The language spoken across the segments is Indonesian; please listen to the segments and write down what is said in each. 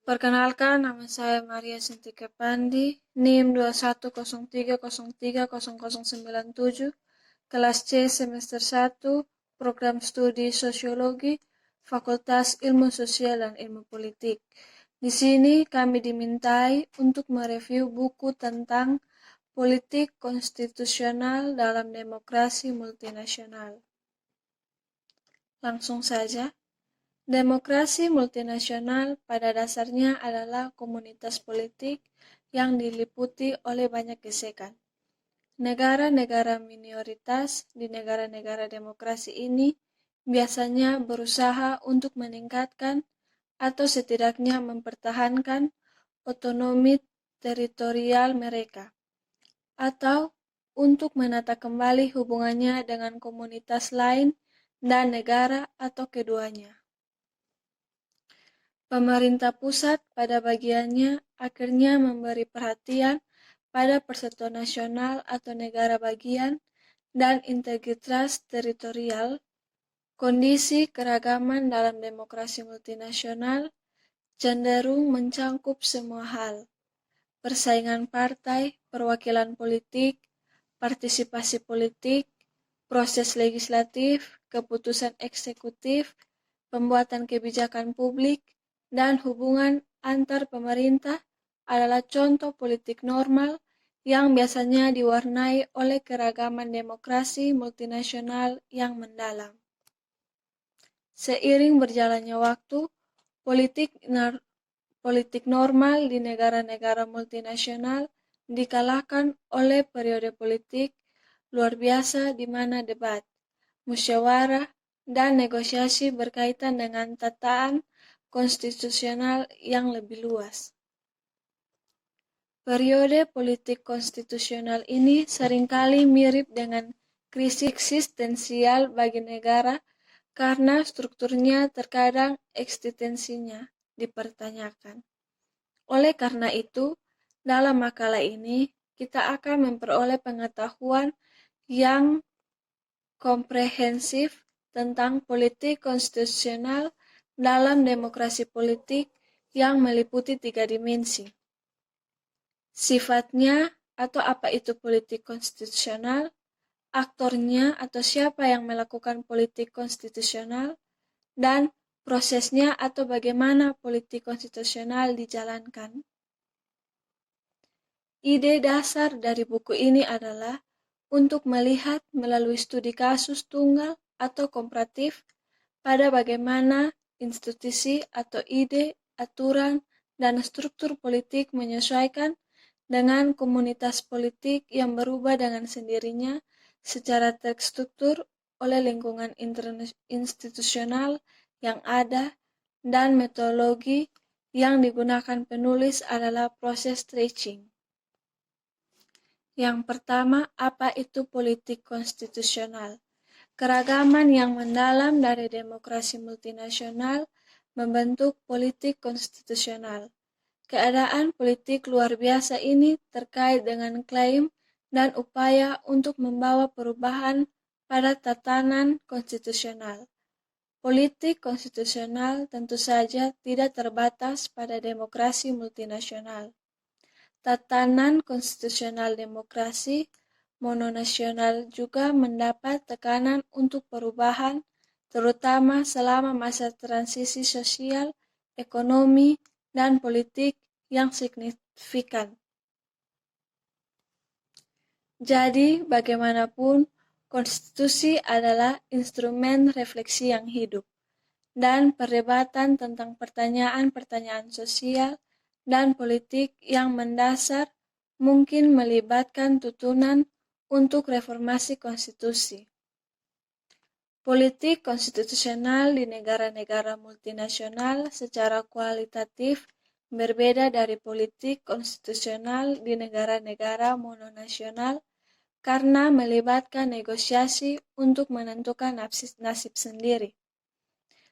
Perkenalkan, nama saya Maria Sintika Pandi, NIM 2103030097, kelas C semester 1, program studi Sosiologi, Fakultas Ilmu Sosial dan Ilmu Politik. Di sini kami dimintai untuk mereview buku tentang politik konstitusional dalam demokrasi multinasional. Langsung saja. Demokrasi multinasional pada dasarnya adalah komunitas politik yang diliputi oleh banyak gesekan. Negara-negara minoritas di negara-negara demokrasi ini biasanya berusaha untuk meningkatkan atau setidaknya mempertahankan otonomi teritorial mereka, atau untuk menata kembali hubungannya dengan komunitas lain dan negara atau keduanya. Pemerintah pusat pada bagiannya akhirnya memberi perhatian pada persatuan nasional atau negara bagian dan integritas teritorial. Kondisi keragaman dalam demokrasi multinasional cenderung mencangkup semua hal: persaingan partai, perwakilan politik, partisipasi politik, proses legislatif, keputusan eksekutif, pembuatan kebijakan publik, dan hubungan antar pemerintah adalah contoh politik normal yang biasanya diwarnai oleh keragaman demokrasi multinasional yang mendalam. Seiring berjalannya waktu, politik normal di negara-negara multinasional dikalahkan oleh periode politik luar biasa di mana debat, musyawarah, dan negosiasi berkaitan dengan tataan konstitusional yang lebih luas. Periode politik konstitusional ini seringkali mirip dengan krisis eksistensial bagi negara karena strukturnya terkadang eksistensinya dipertanyakan. Oleh karena itu, dalam makalah ini kita akan memperoleh pengetahuan yang komprehensif tentang politik konstitusional dalam demokrasi politik yang meliputi 3 dimensi. Sifatnya atau apa itu politik konstitusional, aktornya atau siapa yang melakukan politik konstitusional, dan prosesnya atau bagaimana politik konstitusional dijalankan. Ide dasar dari buku ini adalah untuk melihat melalui studi kasus tunggal atau komparatif pada bagaimana institusi atau ide, aturan, dan struktur politik menyesuaikan dengan komunitas politik yang berubah dengan sendirinya secara terstruktur oleh lingkungan institusional yang ada, dan metodologi yang digunakan penulis adalah proses stretching. Yang pertama, apa itu politik konstitusional? Keragaman yang mendalam dari demokrasi multinasional membentuk politik konstitusional. Keadaan politik luar biasa ini terkait dengan klaim dan upaya untuk membawa perubahan pada tatanan konstitusional. Politik konstitusional tentu saja tidak terbatas pada demokrasi multinasional. Tatanan konstitusional demokrasi mononasional juga mendapat tekanan untuk perubahan, terutama selama masa transisi sosial, ekonomi, dan politik yang signifikan. Jadi, bagaimanapun, konstitusi adalah instrumen refleksi yang hidup, dan perdebatan tentang pertanyaan-pertanyaan sosial dan politik yang mendasar mungkin melibatkan tuntunan untuk reformasi konstitusi. Politik konstitusional di negara-negara multinasional secara kualitatif berbeda dari politik konstitusional di negara-negara mononasional karena melibatkan negosiasi untuk menentukan nasib sendiri.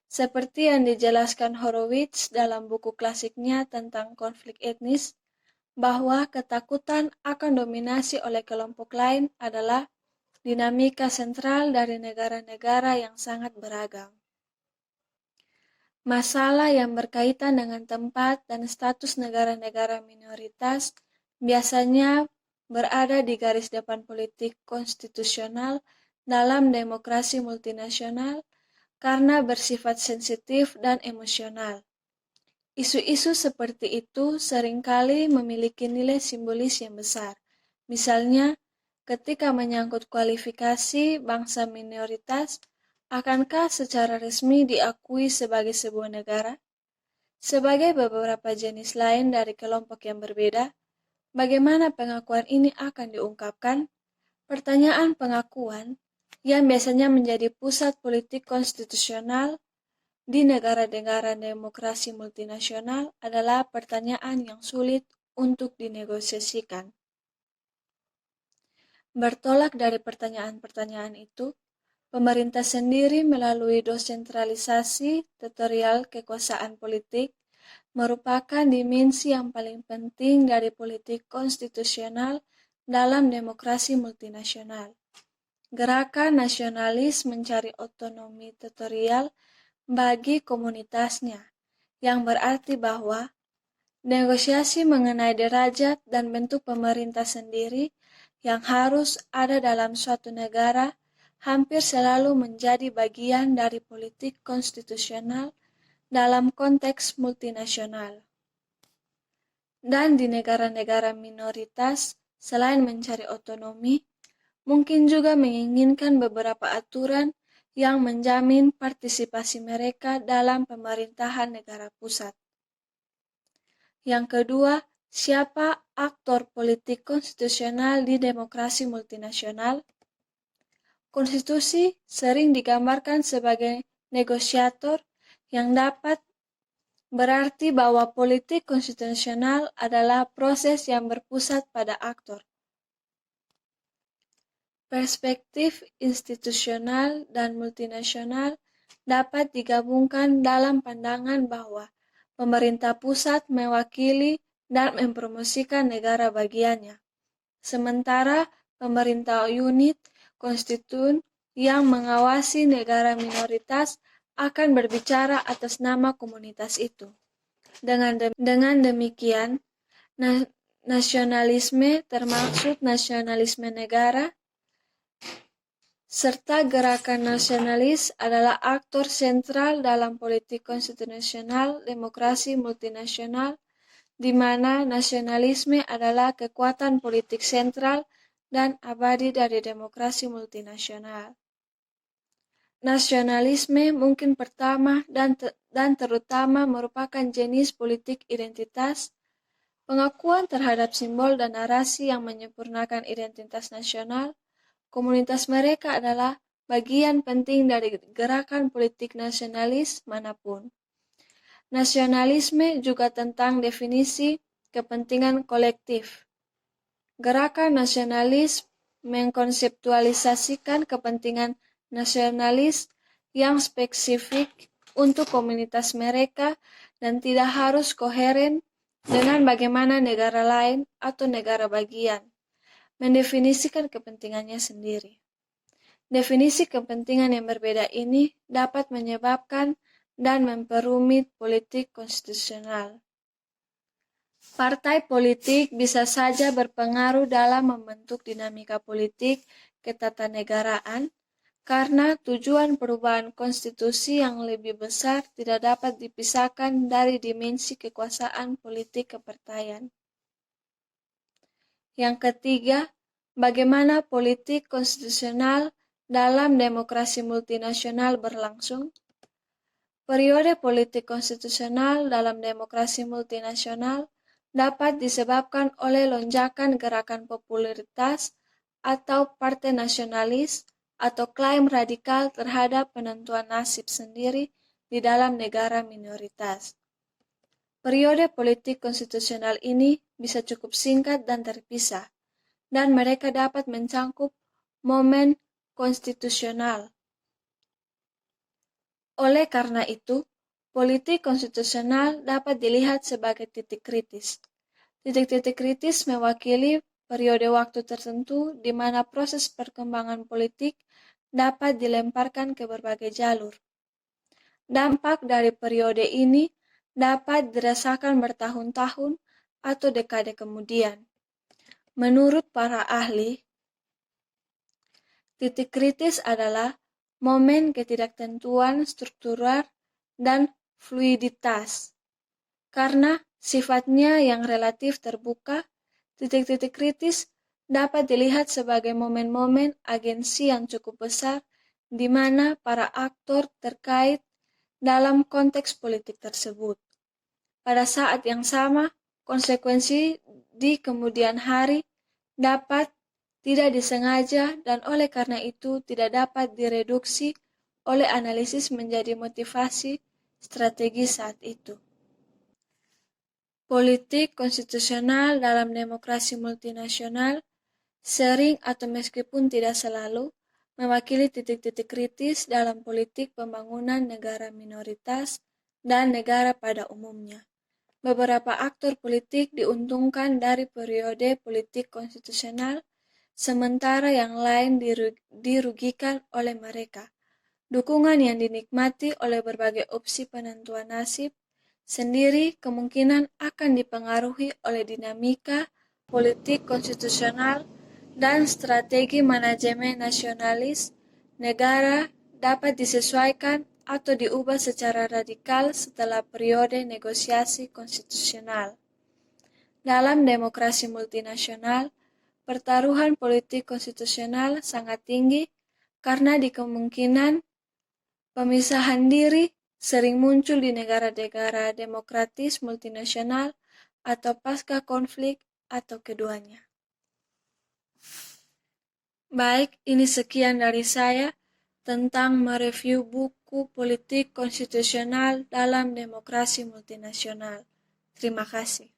Seperti yang dijelaskan Horowitz dalam buku klasiknya tentang konflik etnis, bahwa ketakutan akan dominasi oleh kelompok lain adalah dinamika sentral dari negara-negara yang sangat beragam. Masalah yang berkaitan dengan tempat dan status negara-negara minoritas biasanya berada di garis depan politik konstitusional dalam demokrasi multinasional karena bersifat sensitif dan emosional. Isu-isu seperti itu seringkali memiliki nilai simbolis yang besar. Misalnya, ketika menyangkut kualifikasi bangsa minoritas, akankah secara resmi diakui sebagai sebuah negara? Sebagai beberapa jenis lain dari kelompok yang berbeda, bagaimana pengakuan ini akan diungkapkan? Pertanyaan pengakuan yang biasanya menjadi pusat politik konstitusional di negara-negara demokrasi multinasional adalah pertanyaan yang sulit untuk dinegosiasikan. Bertolak dari pertanyaan-pertanyaan itu, pemerintah sendiri melalui desentralisasi teritorial kekuasaan politik merupakan dimensi yang paling penting dari politik konstitusional dalam demokrasi multinasional. Gerakan nasionalis mencari otonomi teritorial bagi komunitasnya, yang berarti bahwa negosiasi mengenai derajat dan bentuk pemerintah sendiri yang harus ada dalam suatu negara hampir selalu menjadi bagian dari politik konstitusional dalam konteks multinasional. Dan di negara-negara minoritas, selain mencari otonomi, mungkin juga menginginkan beberapa aturan yang menjamin partisipasi mereka dalam pemerintahan negara pusat. Yang kedua, siapa aktor politik konstitusional di demokrasi multinasional? Konstitusi sering digambarkan sebagai negosiator yang dapat berarti bahwa politik konstitusional adalah proses yang berpusat pada aktor. Perspektif institusional dan multinasional dapat digabungkan dalam pandangan bahwa pemerintah pusat mewakili dan mempromosikan negara bagiannya, sementara pemerintah unit konstituen yang mengawasi negara minoritas akan berbicara atas nama komunitas itu. Dengan demikian, nasionalisme termasuk nasionalisme negara, serta gerakan nasionalis adalah aktor sentral dalam politik konstitusional demokrasi multinasional, di mana nasionalisme adalah kekuatan politik sentral dan abadi dari demokrasi multinasional. Nasionalisme mungkin pertama dan terutama merupakan jenis politik identitas, pengakuan terhadap simbol dan narasi yang menyempurnakan identitas nasional. Komunitas mereka adalah bagian penting dari gerakan politik nasionalis manapun. Nasionalisme juga tentang definisi kepentingan kolektif. Gerakan nasionalis mengkonseptualisasikan kepentingan nasionalis yang spesifik untuk komunitas mereka dan tidak harus koheren dengan bagaimana negara lain atau negara bagian mendefinisikan kepentingannya sendiri. Definisi kepentingan yang berbeda ini dapat menyebabkan dan memperumit politik konstitusional. Partai politik bisa saja berpengaruh dalam membentuk dinamika politik ketatanegaraan karena tujuan perubahan konstitusi yang lebih besar tidak dapat dipisahkan dari dimensi kekuasaan politik kepartaian. Yang ketiga, bagaimana politik konstitusional dalam demokrasi multinasional berlangsung? Periode politik konstitusional dalam demokrasi multinasional dapat disebabkan oleh lonjakan gerakan popularitas atau partai nasionalis atau klaim radikal terhadap penentuan nasib sendiri di dalam negara minoritas. Periode politik konstitusional ini bisa cukup singkat dan terpisah, dan mereka dapat mencangkup momen konstitusional. Oleh karena itu, politik konstitusional dapat dilihat sebagai titik kritis. Titik-titik kritis mewakili periode waktu tertentu di mana proses perkembangan politik dapat dilemparkan ke berbagai jalur. dampak dari periode ini dapat dirasakan bertahun-tahun atau dekade kemudian. Menurut para ahli, titik kritis adalah momen ketidaktentuan struktural dan fluiditas. Karena sifatnya yang relatif terbuka, titik-titik kritis dapat dilihat sebagai momen-momen agensi yang cukup besar di mana para aktor terkait dalam konteks politik tersebut. Pada saat yang sama, konsekuensi di kemudian hari dapat tidak disengaja dan oleh karena itu tidak dapat direduksi oleh analisis menjadi motivasi strategi saat itu. Politik konstitusional dalam demokrasi multinasional sering atau meskipun tidak selalu mewakili titik-titik kritis dalam politik pembangunan negara minoritas dan negara pada umumnya. Beberapa aktor politik diuntungkan dari periode politik konstitusional, sementara yang lain dirugikan oleh mereka. Dukungan yang dinikmati oleh berbagai opsi penentuan nasib sendiri kemungkinan akan dipengaruhi oleh dinamika politik konstitusional dan strategi manajemen nasionalis negara dapat disesuaikan atau diubah secara radikal setelah periode negosiasi konstitusional. Dalam demokrasi multinasional, pertaruhan politik konstitusional sangat tinggi karena di kemungkinan pemisahan diri sering muncul di negara-negara demokratis multinasional atau pasca konflik atau keduanya. Baik, ini sekian dari saya tentang mereview buku politik konstitusional dalam demokrasi multinasional. Terima kasih.